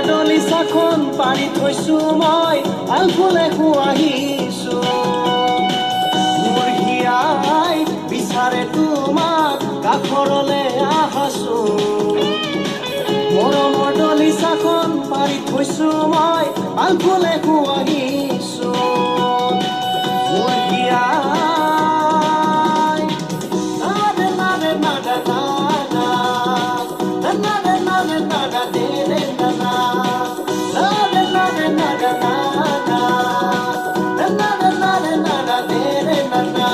দলিচাখন পাৰি থৈছো মই আলফুলে আহিছো মোৰ হিয়াই বিচাৰে তোমাক কাষৰলে আহাছো মৰমৰ দলিচাখন পাৰি থৈছো মই আলফুলে আহিছো মোৰ হিয়াই নাদে নাদে নাদা নাদা নাদে নাদে নাদা দে দে নাদা নাদে নাদে নাদা নাদা নাদে নাদে নাদা দে দে নাদা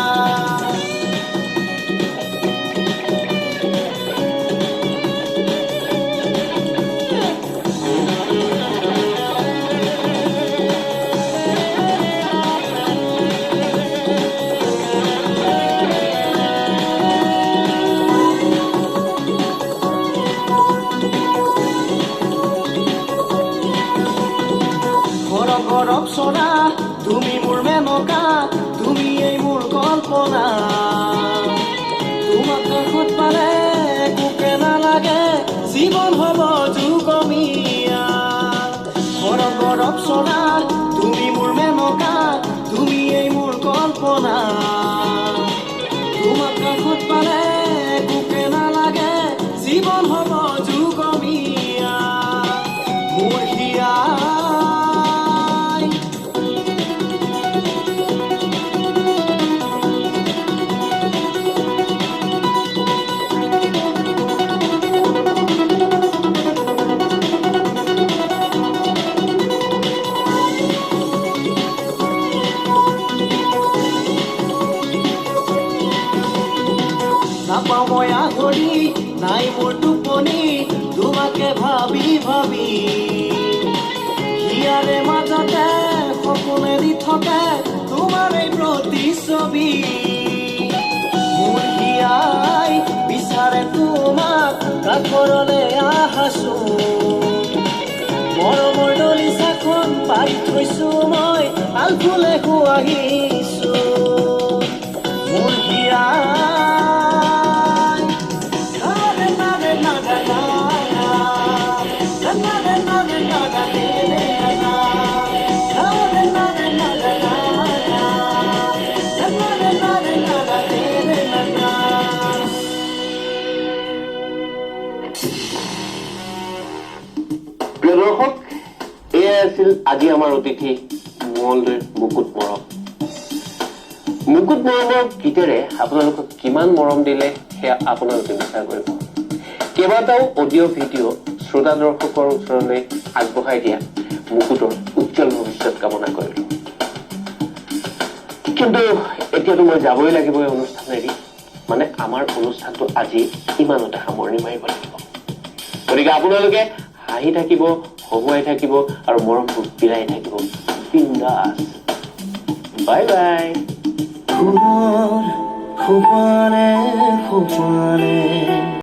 গৰব চৰা তুমি মোৰ মেনকা তুমি এই মোৰ কল্পনা তোমাক কাষত পালে একোকে নালাগে জীৱন হ'ব যুগমীয়া গৰব চৰা তুমি মোৰ মেনকা তুমি এই মোৰ কল্পনা তোমাক কাষত পালে একোকে নালাগে জীৱন হ'ব যুগমীয়া মোৰ হিয়া নাপাওঁ মই আহৰি নাই মোৰ টোপনি তোমাকে ভাবি ভাবি হিয়াৰে মাজতে সপোনেদি থাকে তোমাৰ এই প্ৰতিচ্ছবি মোৰ হিয়াই বিচাৰে তোমাক কাষৰলে আহাছো মৰমৰ দলিচাখন পাৰি থৈছো মই আলফুলে আহিছো মোৰ হিয়াই প্ৰিয় দৰ্শক এয়াই আছিল আজি আমাৰ অতিথি মঙলদৈৰ মুকুট মৰম গীতেৰে আপোনালোকক কিমান মৰম দিলে সেয়া আপোনালোকে বিচাৰ কৰিব কেইবাটাও অডিঅ' ভিডিঅ' শ্ৰোতা দৰ্শকৰ ওচৰলৈ আগবঢ়াই দিয়া মুকুটৰ উজ্জ্বল ভৱিষ্যত কামনা কৰিলো কিন্তু এতিয়াতো মই যাবই লাগিব এই অনুষ্ঠান এৰি মানে আমাৰ অনুষ্ঠানটো আজি ইমানতে সামৰণি মাৰিব লাগিব গতিকে আপোনালোকে হাঁহি থাকিব হহুৱাই থাকিব আৰু মৰমবোৰ বিলাই থাকিব বিন্দাছ বাই বাই ফুপনে ফুপনে